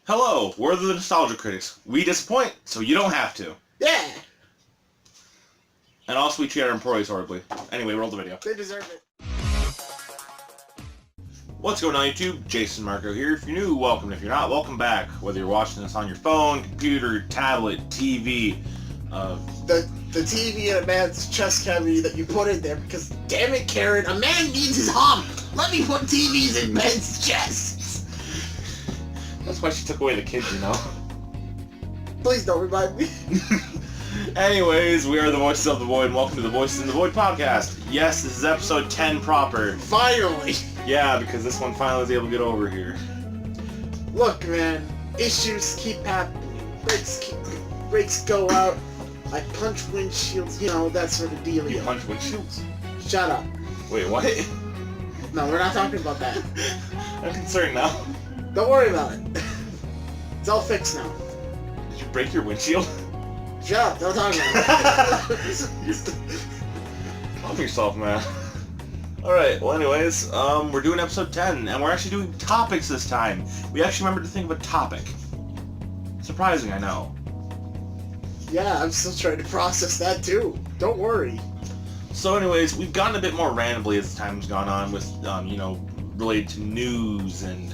Hello, we're the Nostalgia Critics. We disappoint, so you don't have to. Yeah! And also we treat our employees horribly. Anyway, roll the video. They deserve it. What's going on YouTube? JayceAndMarco here. If you're new, welcome. If you're not, welcome back. Whether you're watching this on your phone, computer, tablet, TV, The TV in a man's chest cavity that you put in there because, damn it, Karen, a man needs his hobby. Let me put TVs in men's chests. That's why she took away the kids, you know. Please don't remind me. Anyways, we are the Voices of the Void, and welcome to the Voices in the Void podcast. Yes, this is episode 10 proper. Finally. Yeah, because this one finally was able to get over here. Look, man, issues keep happening. Breaks go out. I punch windshields, you know, that sort of dealio. You punch windshields? Shut up. Wait, what? No, we're not talking about that. I'm concerned now. Don't worry about it. It's all fixed now. Did you break your windshield? Shut up, don't talk about it. Calm yourself, man. Alright, well anyways, we're doing episode 10, and we're actually doing topics this time. We actually remembered to think of a topic. Surprising, I know. Yeah, I'm still trying to process that too. Don't worry. So anyways, we've gotten a bit more randomly as time's gone on with, you know, related to news and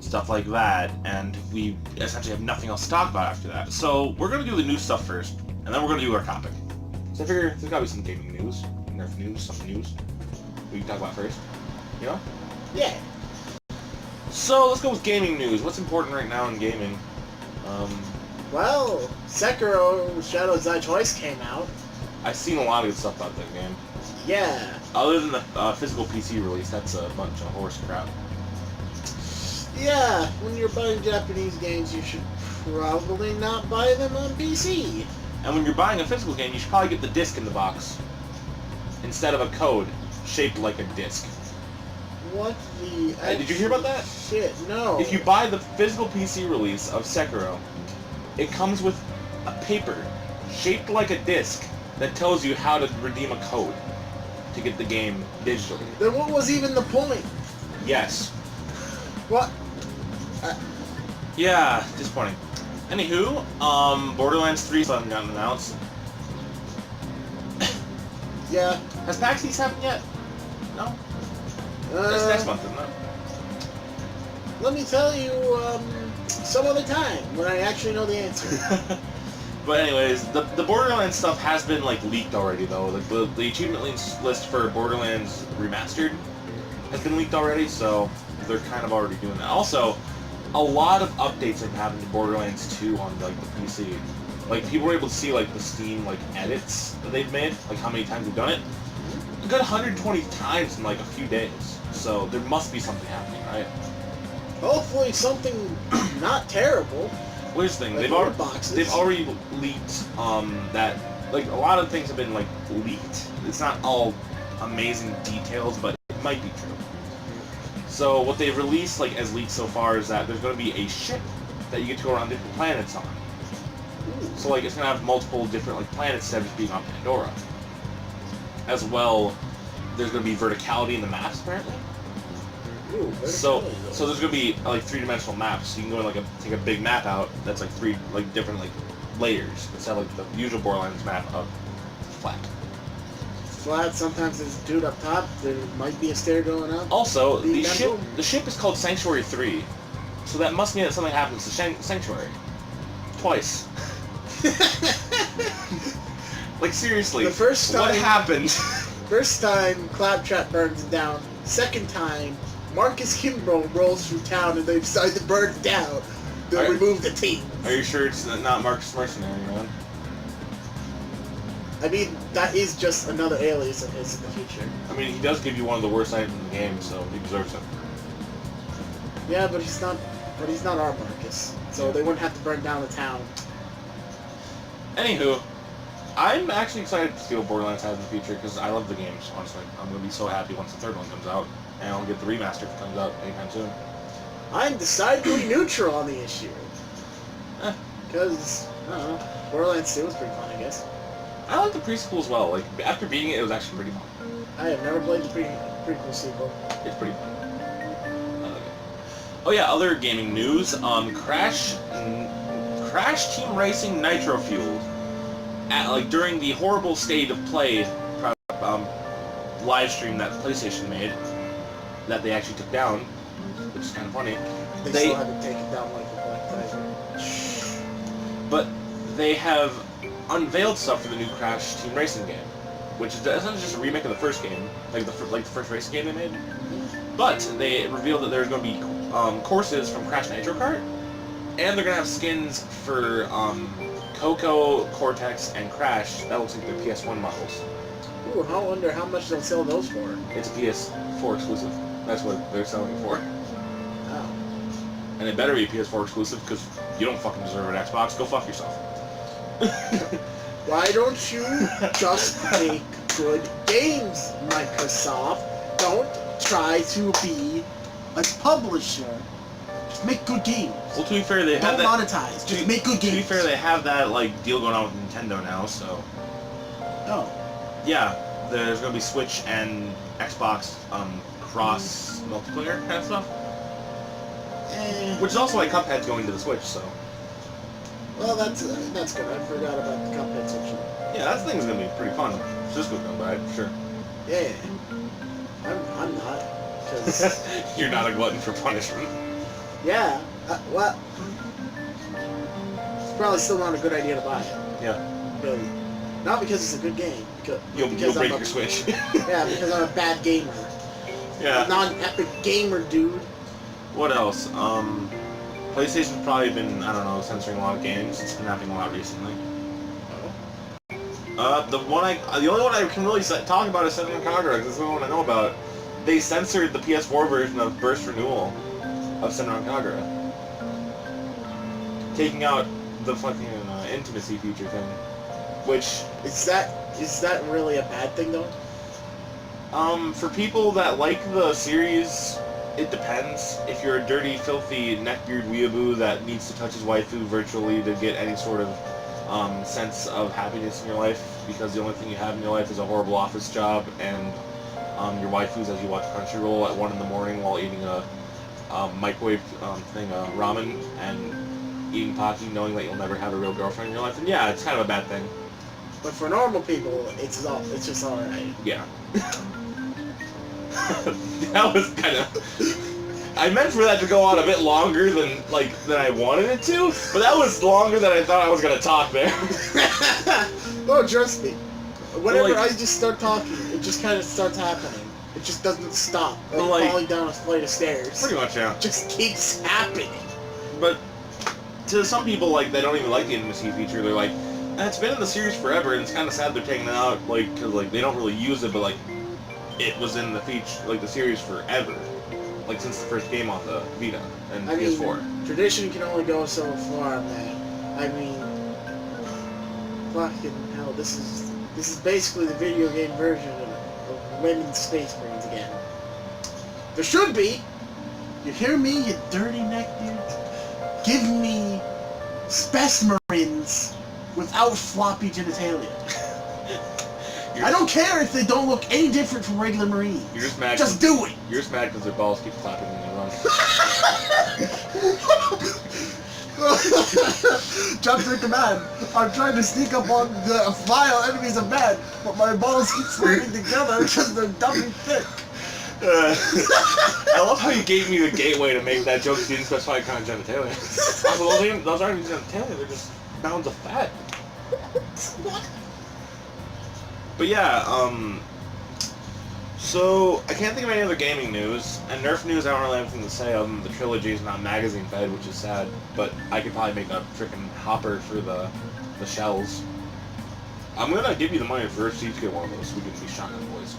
stuff like that, and we essentially have nothing else to talk about after that. So we're going to do the news stuff first, and then we're going to do our topic. So I figure there's got to be some gaming news, Nerf news, some news we can talk about first, you know? Yeah. So let's go with gaming news. What's important right now in gaming? Well, Sekiro Shadows Die Twice came out. I've seen a lot of good stuff about that game. Yeah. Other than the physical PC release, that's a bunch of horse crap. Yeah, when you're buying Japanese games, you should probably not buy them on PC. And when you're buying a physical game, you should probably get the disc in the box instead of a code shaped like a disc. What the... Did you hear about that? Shit, no. If you buy the physical PC release of Sekiro, it comes with a paper shaped like a disc that tells you how to redeem a code to get the game digitally. Then what was even the point? Yes. What? Yeah, disappointing. Anywho, Borderlands 3 hasn't gotten announced. Yeah. Has PAX East happened yet? No? It's next month, isn't it? Let me tell you, some other time, when I actually know the answer. But anyways, the Borderlands stuff has been, like, leaked already, though. Like, the achievement list for Borderlands Remastered has been leaked already, so they're kind of already doing that. Also, a lot of updates have happened to Borderlands 2 on, like, the PC. Like, people were able to see, like, the Steam, like, edits that they've made, like, how many times they've done it. A good 120 times in, like, a few days. So there must be something happening, right? Hopefully something not terrible. Well, here's the thing, Like they've already leaked, that, like, a lot of things have been, like, leaked. It's not all amazing details, but it might be true. So what they've released, like, as leaked so far is that there's going to be a ship that you get to go around different planets on. Ooh. So, like, it's going to have multiple different, like, planets instead of just being on Pandora. As well, there's going to be verticality in the maps, apparently. Ooh, So there's going to be, like, three-dimensional maps. So you can go and, like, take a big map out that's, like, three, like, different, like, layers. Instead of, like, the usual Borderlands map of flat. Flat, sometimes there's a dude up top, there might be a stair going up. Also, the ship is called Sanctuary 3. So that must mean that something happens to Sanctuary. Twice. Like, seriously, The first time, what happened? First time, Claptrap burns it down. Second time, Marcus Kimbrough rolls through town and they decide to burn it down. They'll remove the team. Are you sure it's not Marcus Mercenary, man? I mean, that is just another alias of his in the future. I mean, he does give you one of the worst items in the game, so he deserves it. Yeah, but he's not our Marcus. So they wouldn't have to burn down the town. Anywho, I'm actually excited to see what Borderlands has in the future, because I love the games, honestly. I'm going to be so happy once the third one comes out, and I'll get the remaster if it comes out anytime soon. I'm decidedly neutral on the issue. Because, I don't know, Borderlands 2 was pretty fun, I guess. I like the prequel as well. Like, after beating it, it was actually pretty fun. I have never played the prequel sequel. It's pretty fun. I like it. Oh yeah, other gaming news. Crash Team Racing Nitro Fueled. During the horrible state of play live stream that PlayStation made, that they actually took down, which is kind of funny. They still haven't taken down like the Black Tiger. But they have unveiled stuff for the new Crash Team Racing game, which is essentially just a remake of the first game, like the first racing game they made. But they revealed that there's going to be courses from Crash Nitro Kart, and they're going to have skins for Coco, Cortex, and Crash. That looks like their PS1 models. Ooh, I wonder how much they'll sell those for. It's a PS4 exclusive. That's what they're selling it for. Oh. And it better be PS4 exclusive, because you don't fucking deserve an Xbox. Go fuck yourself. Why don't you just make good games, Microsoft? Don't try to be a publisher. Just make good games. Well, to be fair, they have Don't monetize. Just make good games. To be fair, they have that deal going on with Nintendo now, so. Oh. Yeah, there's gonna be Switch and Xbox cross multiplayer kind of stuff. Which is also why Cuphead's going to the Switch, so. Well, that's good. I forgot about the Cuphead section. Yeah, that thing's gonna be pretty fun. Cisco's gonna buy it, for sure. Yeah. I'm not, because... You're not a glutton for punishment. Yeah. Well... It's probably still not a good idea to buy it. Yeah. Really. Not because it's a good game. You'll break your Switch. Yeah, because I'm a bad gamer. Yeah. I'm not an epic gamer, dude. What else? PlayStation's probably been, I don't know, censoring a lot of games. It's been happening a lot recently. The only one I can really talk about is Senran Kagura, because it's the only one I know about. They censored the PS4 version of Burst Renewal of Senran Kagura, taking out the fucking intimacy feature thing. Which is that really a bad thing though? For people that like the series, it depends. If you're a dirty, filthy, neckbeard weeaboo that needs to touch his waifu virtually to get any sort of sense of happiness in your life, because the only thing you have in your life is a horrible office job and your waifus as you watch Crunchyroll at 1 in the morning while eating a microwave ramen and eating Pocky, knowing that you'll never have a real girlfriend in your life, then yeah, it's kind of a bad thing. But for normal people, it's just alright. Yeah. That was kind of... I meant for that to go on a bit longer than I wanted it to, but that was longer than I thought I was gonna talk there. Oh, trust me. Whenever I just start talking, it just kind of starts happening. It just doesn't stop. Like falling down a flight of stairs. Pretty much, yeah. It just keeps happening. But to some people, they don't even like the intimacy feature. They're like, it's been in the series forever, and it's kind of sad they're taking it out, because they don't really use it, but it was in the feature, the series forever, since the first game off the Vita and PS4. Mean, tradition can only go so far, man. I mean, fucking hell, this is basically the video game version of women's space brains again. There should be. You hear me, you dirty neckbeard? Give me specimens without floppy genitalia. I don't care if they don't look any different from regular Marines. You're just mad. Just do it. You're just mad because their balls keep clapping when you run. Jump to command. I'm trying to sneak up on the vile enemies of man, but my balls keep slamming together because they're dumb and thick. I love how you gave me the gateway to make that joke. You didn't specify kind of genitalia. Those aren't even genitalia. They're just mounds of fat. But yeah, so I can't think of any other gaming news, and Nerf news I don't really have anything to say other than the trilogy is not magazine fed, which is sad, but I could probably make a freaking hopper for the shells. I'm gonna give you the money for each to get one of those so we can be shotgun boys.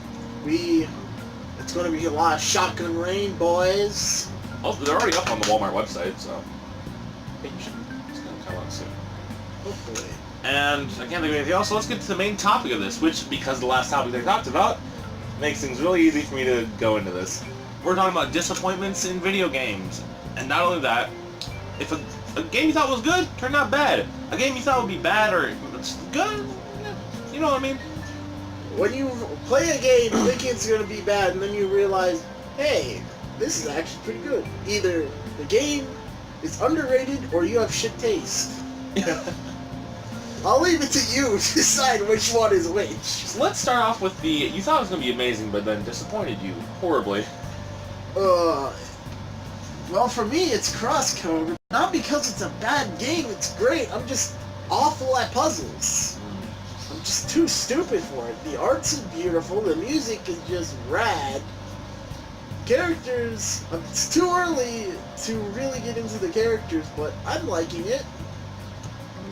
It's gonna be a lot of shotgun rain, boys. Also, they're already up on the Walmart website, so it's gonna come out soon. Hopefully. And I can't think of anything else, so let's get to the main topic of this, which, because the last topic they talked about, makes things really easy for me to go into this. We're talking about disappointments in video games. And not only that, if a game you thought was good turned out bad, a game you thought would be bad or it's good, you know what I mean? When you play a game thinking it's going to be bad, and then you realize, hey, this is actually pretty good. Either the game is underrated or you have shit taste. I'll leave it to you to decide which one is which. So let's start off with the... You thought it was going to be amazing, but then disappointed you horribly. Well, for me, it's crosscode. Not because it's a bad game, it's great. I'm just awful at puzzles. I'm just too stupid for it. The art's is beautiful, the music is just rad. Characters, it's too early to really get into the characters, but I'm liking it.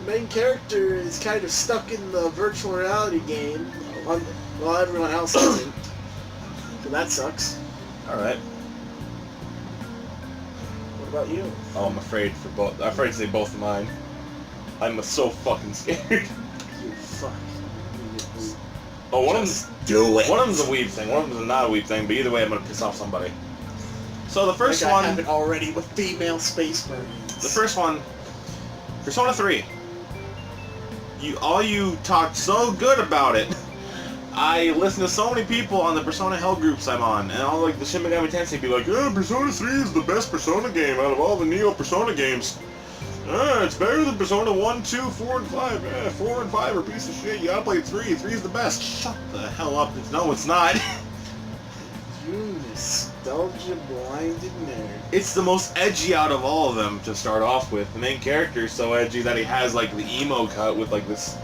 The main character is kind of stuck in the virtual reality game, while everyone else isn't. So that sucks. Alright. What about you? Oh, I'm afraid to say both of mine. I'm so fucking scared. You fuck. Oh, one of them's a weeb thing, one of them's not a weeb thing, but either way I'm gonna piss off somebody. So the first like one... I have it already with female space marines. The first one, Persona 3. All you talked so good about it. I listen to so many people on the Persona Hell groups I'm on, and all like the Shin Megami Tensei be like, "Yeah, Persona 3 is the best Persona game out of all the Neo Persona games. It's better than Persona 1, 2, 4, and 5. 4 and 5 are a piece of shit. You gotta play 3. 3 is the best." Shut the hell up. No, it's not. You nostalgia-blinded nerd. It's the most edgy out of all of them to start off with. The main character is so edgy that he has like the emo cut with like this...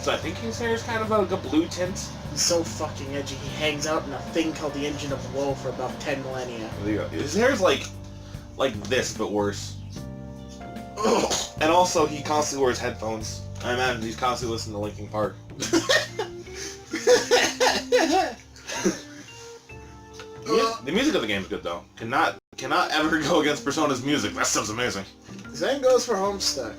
So I think his hair is kind of like a blue tint. He's so fucking edgy, he hangs out in a thing called the Engine of Woe for about 10 millennia. There you go. His hair's like this, but worse. Ugh. And also, he constantly wears headphones. I imagine he's constantly listening to Linkin Park. The music of the game is good, though. Cannot ever go against Persona's music. That stuff's amazing. Same goes for Homestuck.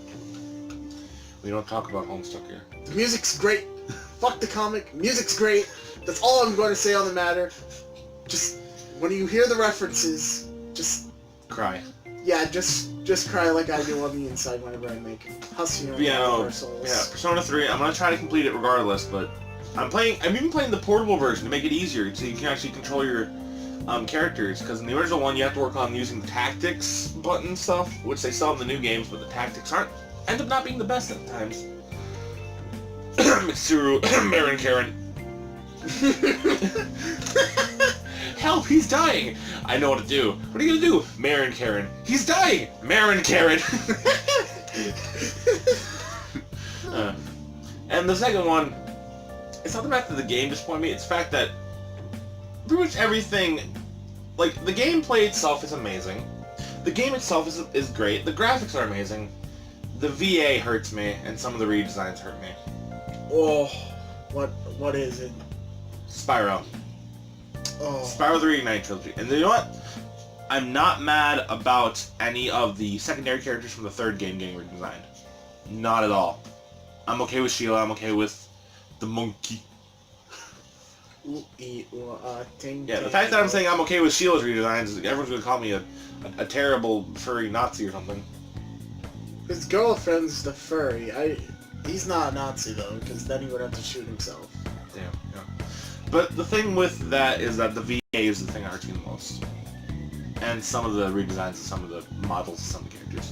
We don't talk about Homestuck here. The music's great. Fuck the comic. Music's great. That's all I'm going to say on the matter. Just, when you hear the references, just... Cry. Yeah, just cry like I do on the inside whenever I make Husky Souls. Yeah, Persona 3, I'm gonna try to complete it regardless, but I'm even playing the portable version to make it easier so you can actually control your characters, because in the original one you have to work on using the tactics button stuff, which they sell in the new games, but the tactics end up not being the best at times. Mitsuru, Marin Karen. Help, he's dying! I know what to do. What are you gonna do? Marin Karen. He's dying! Marin Karen! And the second one, it's not the fact that the game disappointed me, it's the fact that pretty much everything, like, the gameplay itself is amazing. The game itself is great. The graphics are amazing. The VA hurts me, and some of the redesigns hurt me. Oh, what is it? Spyro. Oh. Spyro the Reignite Trilogy. And you know what? I'm not mad about any of the secondary characters from the third game getting redesigned. Not at all. I'm okay with Sheila, I'm okay with the monkey. Yeah, the fact that I'm saying I'm okay with Sheila's redesigns is everyone's gonna call me a terrible furry Nazi or something. His girlfriend's the furry. He's not a Nazi though, because then he would have to shoot himself. Damn, yeah. But the thing with that is that the VA is the thing that hurts me the most. And some of the redesigns of some of the models of some of the characters.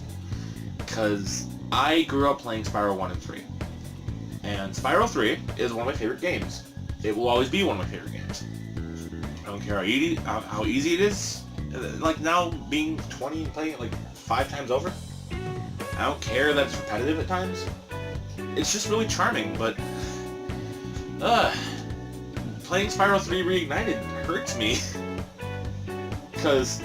Because I grew up playing Spyro 1 and 3. And Spyro 3 is one of my favorite games. It will always be one of my favorite games. I don't care how easy it is. Like now, being 20 and playing it like 5 times over. I don't care that it's repetitive at times. It's just really charming, but... playing Spyro 3 Reignited hurts me. Because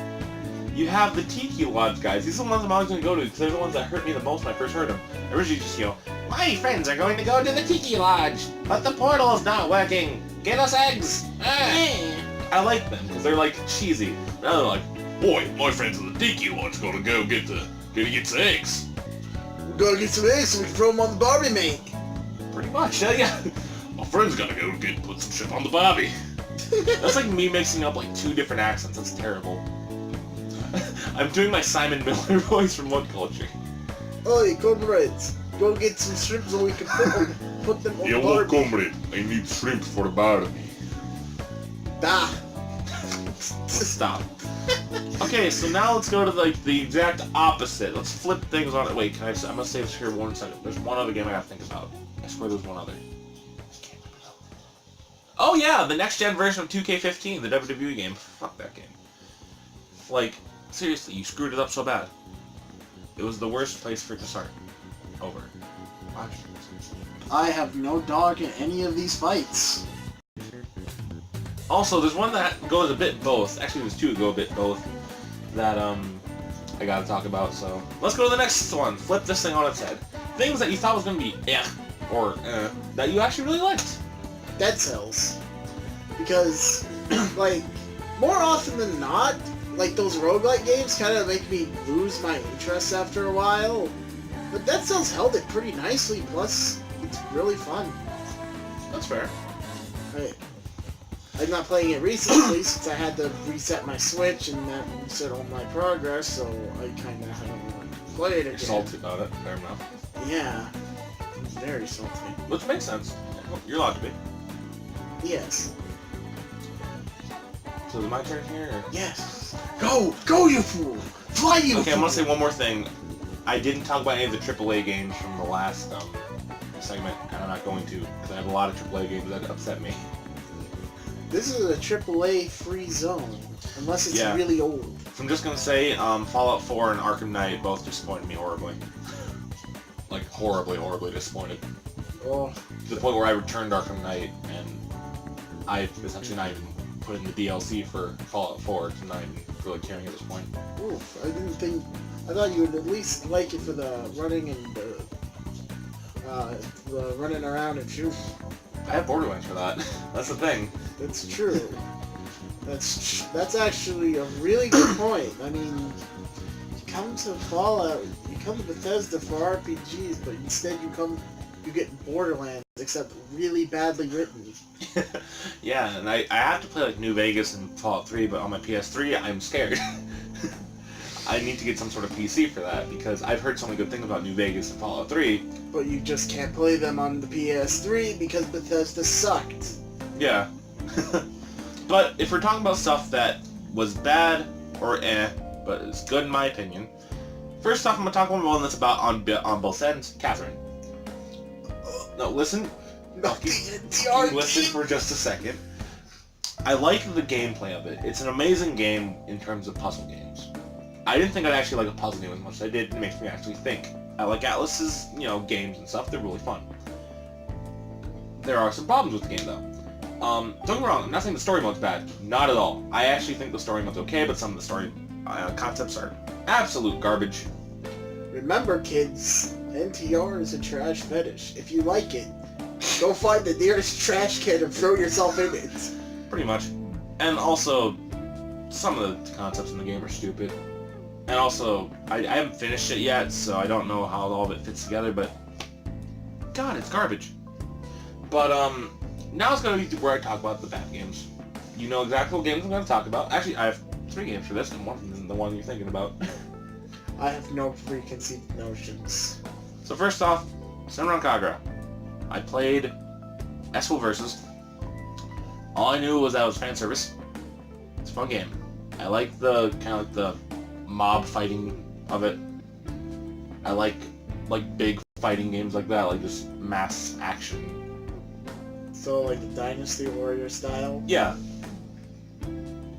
you have the Tiki Lodge guys. These are the ones I'm always going to go to, because they're the ones that hurt me the most when I first heard them. I originally just go, "My friends are going to go to the Tiki Lodge, but the portal is not working. Get us eggs!" I like them, because they're like cheesy. Now they're like, "Boy, my friends in the Tiki Lodge going to go get some eggs. We gotta get some eggs so we can throw them on the Barbie mate." Pretty much, yeah. My friend's gotta go put some shit on the Barbie. That's like me mixing up like 2 different accents. That's terrible. I'm doing my Simon Miller voice from One Culture. Oi, comrades, go get some shrimp so we can put them on the Barbie. Comrade, I need shrimp for the Barbie. Da. Stop. Okay, so now let's go to like the exact opposite. Let's flip things on it. Wait, can I must save this here 1 second. There's one other game I gotta think about. I swear there's one other. Oh yeah, the next gen version of 2K15, the WWE game. Fuck that game. Like, seriously, you screwed it up so bad. It was the worst place for it to start. Over. Watch. I have no dog in any of these fights. Also, there's one that goes a bit both. Actually, there's two that go a bit both. That, I gotta talk about, so... Let's go to the next one. Flip this thing on its head. Things that you thought was gonna be or that you actually really liked. Dead Cells. Because, like, more often than not, like, those roguelike games kind of make me lose my interest after a while. But Dead Cells held it pretty nicely, plus, it's really fun. That's fair. I'm not playing it recently since I had to reset my Switch and that reset all my progress, so I kind of haven't played it again. You're salty about it, fair enough. Yeah, I'm very salty. Which makes sense. You're allowed to be. Yes. So is it my turn here? Or? Yes. Go! Go, you fool! Fly, you Okay, fool! I'm gonna say one more thing. I didn't talk about any of the AAA games from the last segment, and I'm not going to, because I have a lot of AAA games that upset me. This is a AAA free zone, unless it's really old. So I'm just gonna say, Fallout 4 and Arkham Knight both disappointed me horribly. Like, horribly, horribly disappointed. Oh. To the point where I returned Arkham Knight, and I essentially not even put in the DLC for Fallout 4, so I'm not even really caring at this point. Oof, I thought you would at least like it for the running and the running around and shooting. I have Borderlands for that. That's the thing. That's true. That's actually a really good point. I mean, you come to Fallout, you come to Bethesda for RPGs, but instead you get Borderlands, except really badly written. Yeah, and I have to play like New Vegas and Fallout 3, but on my PS3, I'm scared. I need to get some sort of PC for that, because I've heard so many good things about New Vegas and Fallout 3. But you just can't play them on the PS3 because Bethesda sucked. Yeah. But if we're talking about stuff that was bad or but is good in my opinion, first off I'm going to talk about one that's about on both ends, Catherine. No, listen. No, Listen for just a second. I like the gameplay of it. It's an amazing game in terms of puzzle games. I didn't think I'd actually like a puzzle game as much as I did. It makes me actually think. I like Atlus's, games and stuff. They're really fun. There are some problems with the game, though. Don't get me wrong. I'm not saying the story mode's bad. Not at all. I actually think the story mode's okay, but some of the story concepts are absolute garbage. Remember, kids, NTR is a trash fetish. If you like it, go find the nearest trash can and throw yourself in it. Pretty much. And also, some of the concepts in the game are stupid. And also, I haven't finished it yet, so I don't know how all of it fits together, but God, it's garbage. But, now it's going to be where I talk about the bad games. You know exactly what games I'm going to talk about. Actually, I have 3 games for this, and one of them isn't the one you're thinking about. I have no preconceived notions. So first off, Senran Kagura. I played S-Full Versus. All I knew was that it was fan service. It's a fun game. I like the, kind of like the mob fighting of it. I like big fighting games like that, like just mass action. So like the Dynasty Warrior style? Yeah.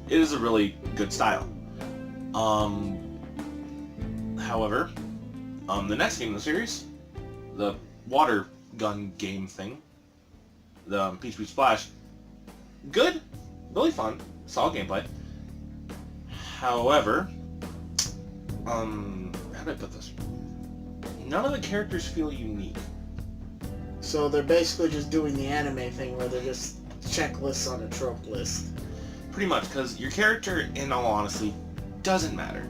It is a really good style. However, the next game in the series, the water gun game thing, the Peach Beach Splash, good, really fun, solid gameplay. However, how do I put this? None of the characters feel unique. So they're basically just doing the anime thing where they're just checklists on a trope list. Pretty much, because your character, in all honesty, doesn't matter.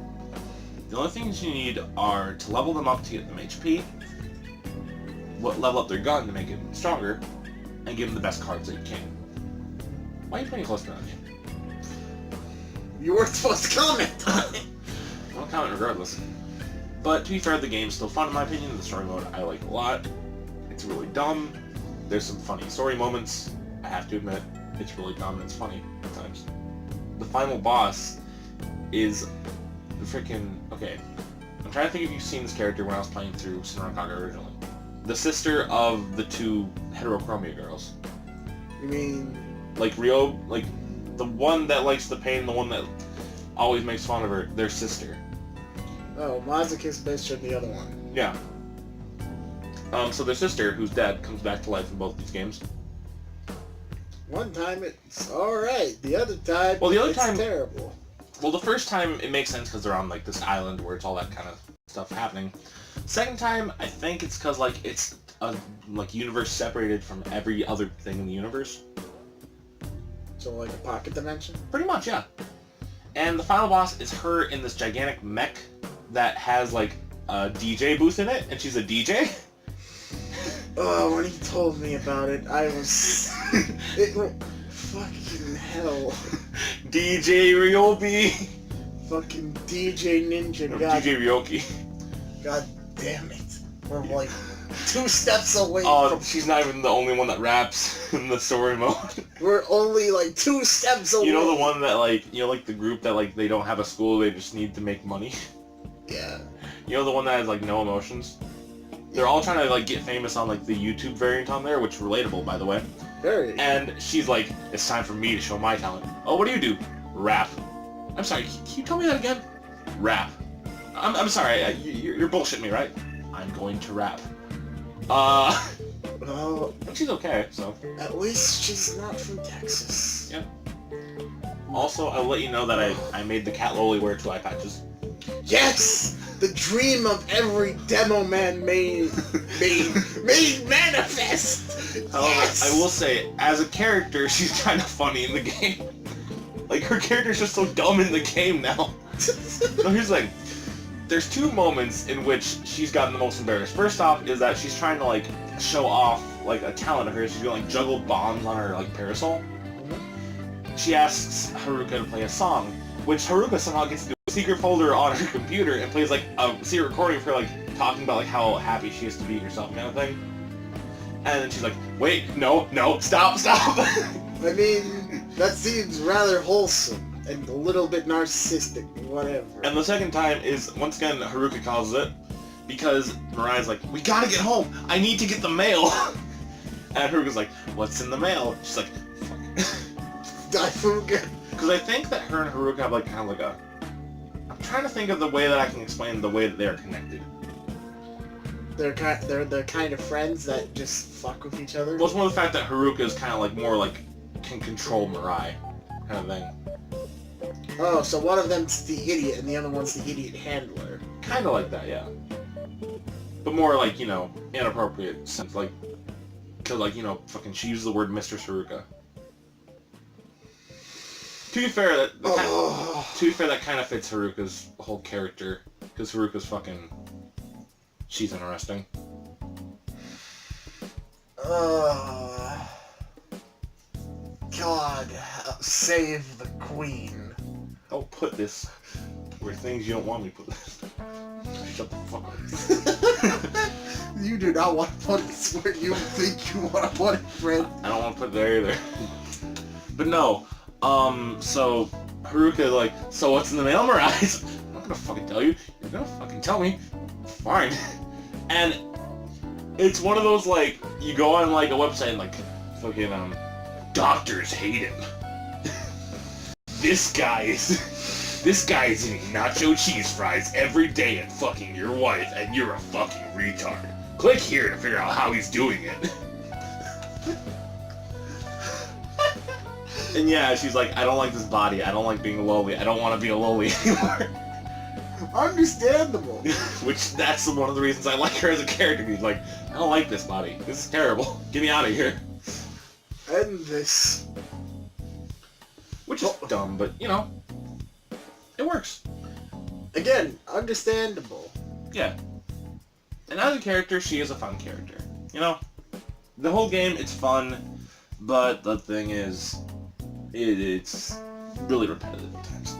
The only things you need are to level them up to get them HP, level up their gun to make it stronger, and give them the best cards that you can. Why are you putting close around me? You weren't supposed to comment on it! I'll comment regardless. But to be fair, the game's still fun in my opinion. The story mode I like a lot. It's really dumb. There's some funny story moments. I have to admit, it's really dumb and it's funny at times. The final boss is the freaking... Okay, I'm trying to think if you've seen this character when I was playing through Sinrankaga originally. The sister of the two heterochromia girls. You mean... Like Rio, like the one that likes the pain, the one that always makes fun of her, their sister. Oh, Mazuka's bitch and the other one. Yeah. So their sister, who's dead, comes back to life in both these games. One time it's alright, the other time it's terrible. Well, the first time it makes sense because they're on like this island where it's all that kind of stuff happening. Second time, I think it's because like it's a universe separated from every other thing in the universe. So like a pocket dimension? Pretty much, yeah. And the final boss is her in this gigantic mech that has like a DJ booth in it, and she's a DJ. Oh, when he told me about it, I was... fucking hell. DJ Ryobi. Fucking DJ Ninja. No, God, DJ Ryoki. God damn it. We're like 2 steps away from... she's not even the only one that raps in the story mode. We're only like 2 steps away. You know the one that like, you know like the group that like they don't have a school, they just need to make money? Yeah. You know the one that has like no emotions? They're all trying to like get famous on like the YouTube variant on there, which is relatable by the way. Very. And she's like, it's time for me to show my talent. Oh, what do? Rap. I'm sorry, can you tell me that again? Rap. I'm sorry, you're bullshitting me, right? I'm going to rap. Well, she's okay, so. At least she's not from Texas. Yeah. Also, I'll let you know that I made the cat Loli wear 2 eye patches. Yes! The dream of every demo man made manifest! However, Yes! I will say, as a character, she's kind of funny in the game. Like, her character's just so dumb in the game now. So here's like, there's 2 moments in which she's gotten the most embarrassed. First off is that she's trying to like show off like a talent of hers. She's gonna like juggle bombs on her like parasol. She asks Haruka to play a song, which Haruka somehow gets to do a secret folder on her computer and plays like a secret recording of her like talking about like how happy she is to be herself kind of thing. And then she's like, wait, no, stop. I mean, that seems rather wholesome and a little bit narcissistic, whatever. And the second time is, once again, Haruka causes it, because Mirai's like, we gotta get home, I need to get the mail. And Haruka's like, what's in the mail? She's like, fuck. Because I think that her and Haruka have like, kind of like a... I'm trying to think of the way that I can explain the way that they're connected. They're the kind of friends that just fuck with each other? Well, it's more the fact that Haruka is kind of like, more like, can control Mirai, kind of thing. Oh, so one of them's the idiot and the other one's the idiot handler. Kind of like that, yeah. But more like, you know, inappropriate sense, like, cause like, you know, fucking she uses the word Mr. Haruka. To be fair, that kind of fits Haruka's whole character, because Haruka's fucking, she's interesting. God, save the queen. Don't put this where things you don't want me to put this. Shut the fuck up. You do not want to put it where you think you want to put it, friend. I don't want to put it there either. But no, so Haruka like, so what's in the mail, Mirai? I'm not gonna fucking tell you. You're gonna fucking tell me. Fine. And it's one of those like, you go on like a website and like, fucking doctors hate him. This guy is eating nacho cheese fries every day and fucking your wife, and you're a fucking retard. Click here to figure out how he's doing it. And yeah, she's like, I don't like this body, I don't like being a loli, I don't want to be a loli anymore. Understandable. Which, that's one of the reasons I like her as a character. He's like, I don't like this body, this is terrible, get me out of here. End this. Which is dumb, but, you know, it works. Again, understandable. Yeah. And as a character, she is a fun character. You know, the whole game, it's fun, but the thing is, it's really repetitive at times.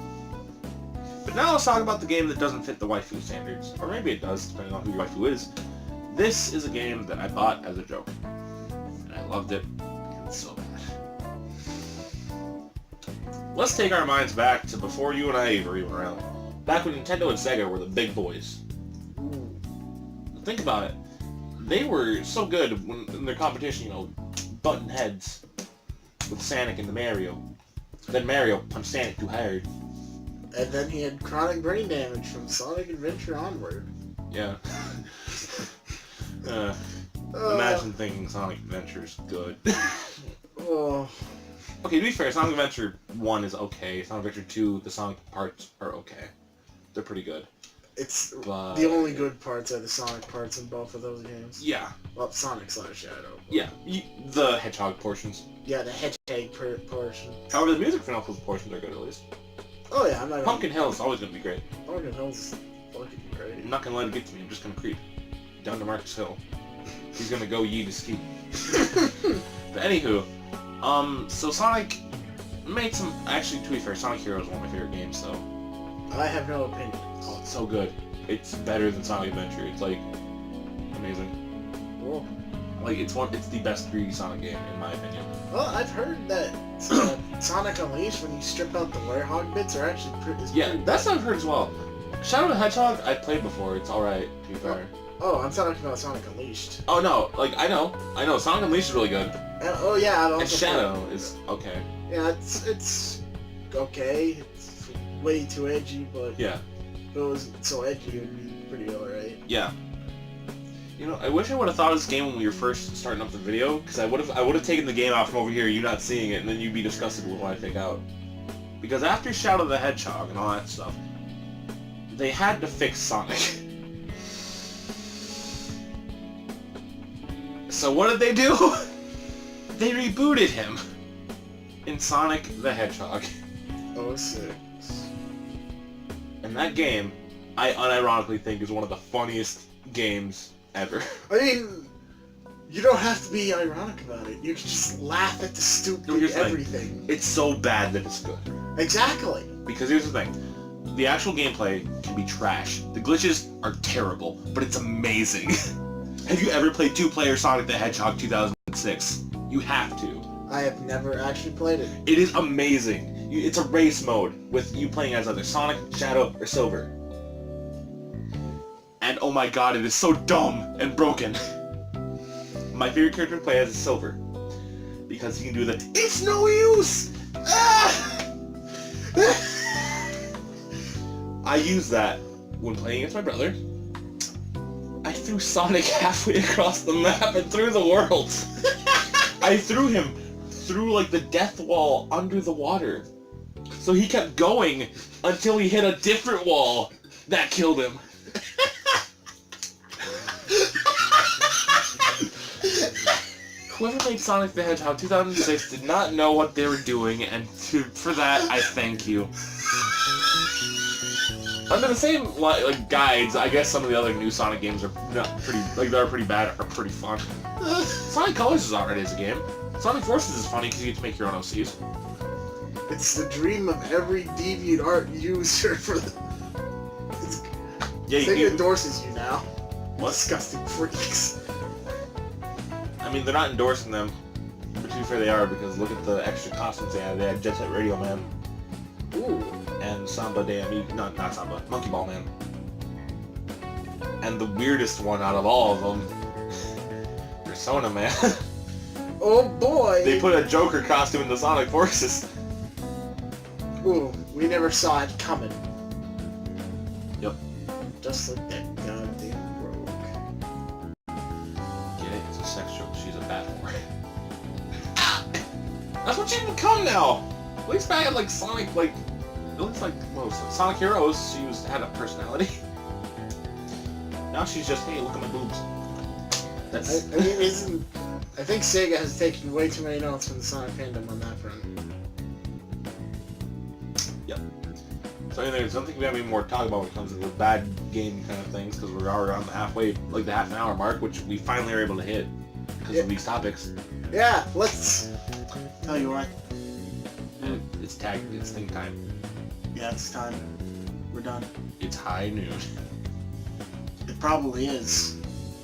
But now let's talk about the game that doesn't fit the waifu standards. Or maybe it does, depending on who your waifu is. This is a game that I bought as a joke. And I loved it. It's so bad. let's take our minds back to before you and I were even around. Back when Nintendo and Sega were the big boys. Ooh. Think about it. They were so good when in their competition, you know, button heads with Sonic and the Mario. Then Mario punched Sonic too hard. And then he had chronic brain damage from Sonic Adventure onward. Yeah. Imagine thinking Sonic Adventure is good. Oh. Okay, to be fair, Sonic Adventure 1 is okay. Sonic Adventure 2, the Sonic parts are okay. They're pretty good. It's but the only good parts are the Sonic parts in both of those games. Yeah. Well, Sonic/Shadow. Yeah, the Hedgehog portions. Yeah, the Hedgehog portion. However, the music for those portions are good at least. Oh yeah, I'm not. Pumpkin Hill is always going to be great. Pumpkin Hill's fucking great. I'm not going to let it get to me. I'm just going to creep down to Marcus Hill. He's going to go yee to ski. But anywho, so Sonic made some. Actually, to be fair, Sonic Heroes is one of my favorite games. So I have no opinion. oh, it's so good. It's better than Sonic Adventure. It's like amazing. Cool. Like it's the best 3D Sonic game in my opinion. Well, I've heard that Sonic Unleashed, when you strip out the werehog bits, are actually pretty. Yeah, that's what I've heard as well. Shadow the Hedgehog, I played before. It's all right, to be fair. Oh, I'm talking about Sonic Unleashed. Oh no, like I know. Sonic Unleashed is really good. Oh yeah, And Shadow is okay. Yeah, it's okay. It's way too edgy, but yeah, if it wasn't so edgy, it would be pretty alright. Yeah. You know, I wish I would have thought of this game when we were first starting up the video, because I would have taken the game out from over here, you not seeing it, and then you'd be disgusted with what I take out. Because after Shadow the Hedgehog and all that stuff, they had to fix Sonic. So what did they do? They rebooted him in Sonic the Hedgehog. 06. And that game, I unironically think is one of the funniest games ever. I mean, you don't have to be ironic about it. You can just laugh at the stupid everything. It's so bad that it's good. Exactly. Because here's the thing. The actual gameplay can be trash. The glitches are terrible, but it's amazing. Have you ever played two-player Sonic the Hedgehog 2006? You have to. I have never actually played it. It is amazing. It's a race mode with you playing as either Sonic, Shadow, or Silver. And oh my god, it is so dumb and broken. My favorite character to play as is Silver. Because he can do the "It's no use!" Ah! I use that when playing against my brother. I threw Sonic halfway across the map and through the world. I threw him through like the death wall under the water. So he kept going until he hit a different wall. That killed him. Whoever made Sonic the Hedgehog 2006 did not know what they were doing, and for that, I thank you. Under the same like guides, I guess some of the other new Sonic games are not pretty, like they're pretty bad, are pretty fun. Sonic Colors is alright as a game. Sonic Forces is funny because you get to make your own OCs. It's the dream of every DeviantArt user for the... Yeah, Sega endorses you now. What? Disgusting freaks. I mean, they're not endorsing them, but to be fair, they are, because look at the extra costumes they had. They had Jet Set Radio Man. Ooh. And Samba de Amigo, not Samba, Monkey Ball Man. And the weirdest one out of all of them, Persona Man. Oh boy! They put a Joker costume in the Sonic Forces. Ooh, we never saw it coming. Yep. Just like that goddamn rogue. Get it? It's a sex joke. She's a bad whore. That's what she's become now! At least back at like Sonic, like... It looks like, what was it? Sonic Heroes, she had a personality. Now she's just, hey, look at my boobs. That's... I mean, I think Sega has taken way too many notes from the Sonic fandom on that front. Yep. So anyway, there's something we have any more to talk about when it comes to the bad game kind of things, because we're already on the halfway, like the half an hour mark, which we finally are able to hit because of these topics. Yeah, let's... Tell you what. It's thing time. Yeah, it's time. We're done. It's high noon. It probably is.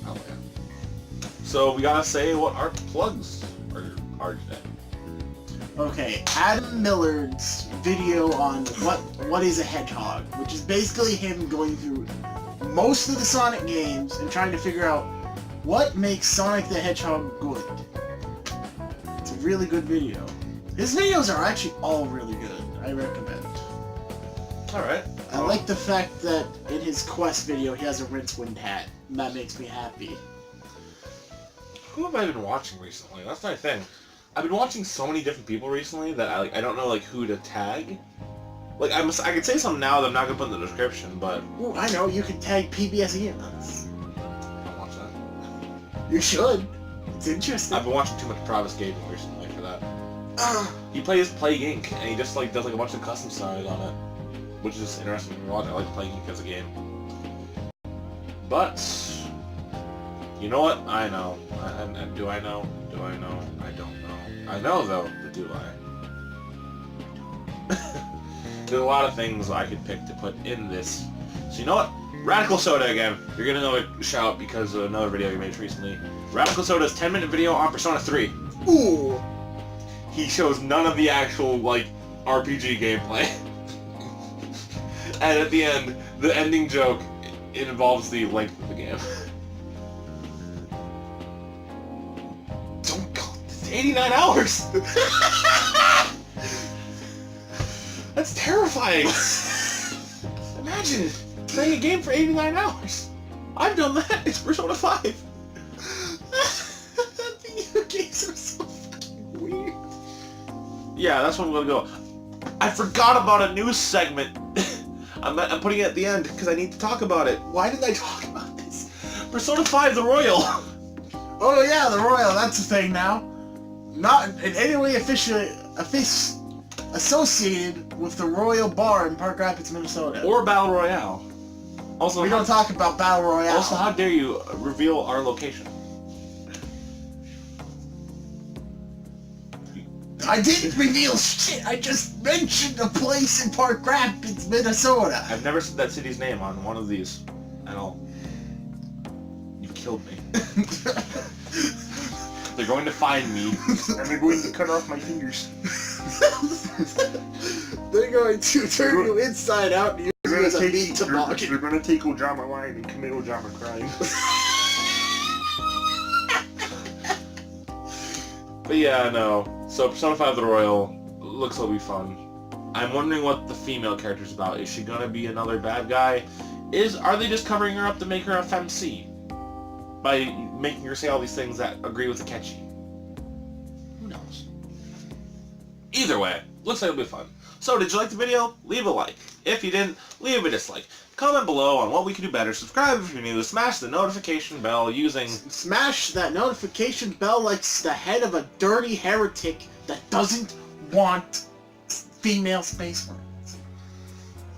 Oh yeah. So we gotta say what our plugs are today. Okay, Adam Millard's video on what is a hedgehog, which is basically him going through most of the Sonic games and trying to figure out what makes Sonic the Hedgehog good. It's a really good video. His videos are actually all really good. I recommend. Alright. I like the fact that in his Quest video he has a Rincewind hat. And that makes me happy. Who have I been watching recently? That's my thing. I've been watching so many different people recently that I don't know like who to tag. Like I could say something now that I'm not gonna put in the description, but Ooh, I know, you can tag PBS EMS. I'll watch that. You should. It's interesting. I've been watching too much Travis Gaming recently for that. He plays Plague Inc. and he just like does like a bunch of custom stuff on it, which is interesting to watch. I like Plague Inc. as a game. But you know what? I know. Do I know? Do I know? I don't know. I know though, but do I? There's a lot of things I could pick to put in this. So you know what? Radical Soda again. You're gonna know a shout because of another video he made recently. Radical Soda's 10-minute video on Persona 3. Ooh! He shows none of the actual, like, RPG gameplay. And at the end, the ending joke, it involves the length of the game. Don't go... It's 89 hours! That's terrifying! Imagine playing a game for 89 hours! I've done that! It's Persona 5! Video games are so fucking weird. Yeah, that's what I'm gonna go. I forgot about a news segment. I'm putting it at the end because I need to talk about it. Why didn't I talk about this? Persona 5 The Royal. Oh yeah, the Royal, that's a thing now. Not in any way associated with the Royal Bar in Park Rapids, Minnesota. Or Battle Royale. Also, we don't talk about Battle Royale. Also, how dare you reveal our location? I didn't reveal shit. I just mentioned a place in Park Rapids, Minnesota. I've never said that city's name on one of these at all. You've killed me. They're going to find me, and they're going to cut off my fingers. They're going to turn you inside out and use you as a meat toboggan. They're going to take Ojama line and commit Ojama crime. But yeah, no. So Persona 5 The Royal looks like it'll be fun. I'm wondering what the female character's about. Is she gonna be another bad guy? Are they just covering her up to make her a femc? By making her say all these things that agree with Akechi? Who knows? Either way, looks like it'll be fun. So did you like the video? Leave a like. If you didn't, leave a dislike. Comment below on what we can do better. Subscribe if you're new. Smash the notification bell using... Smash that notification bell like the head of a dirty heretic that doesn't want female space marines.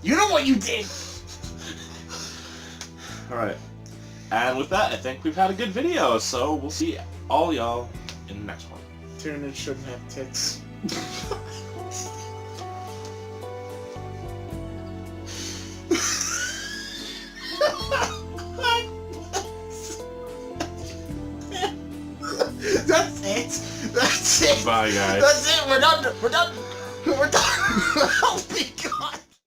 You know what you did! Alright. And with that, I think we've had a good video, so we'll see all y'all in the next one. Tyranids shouldn't have tits. That's it. That's it. Bye, guys. That's it. We're done. We're done. We're done. Help me.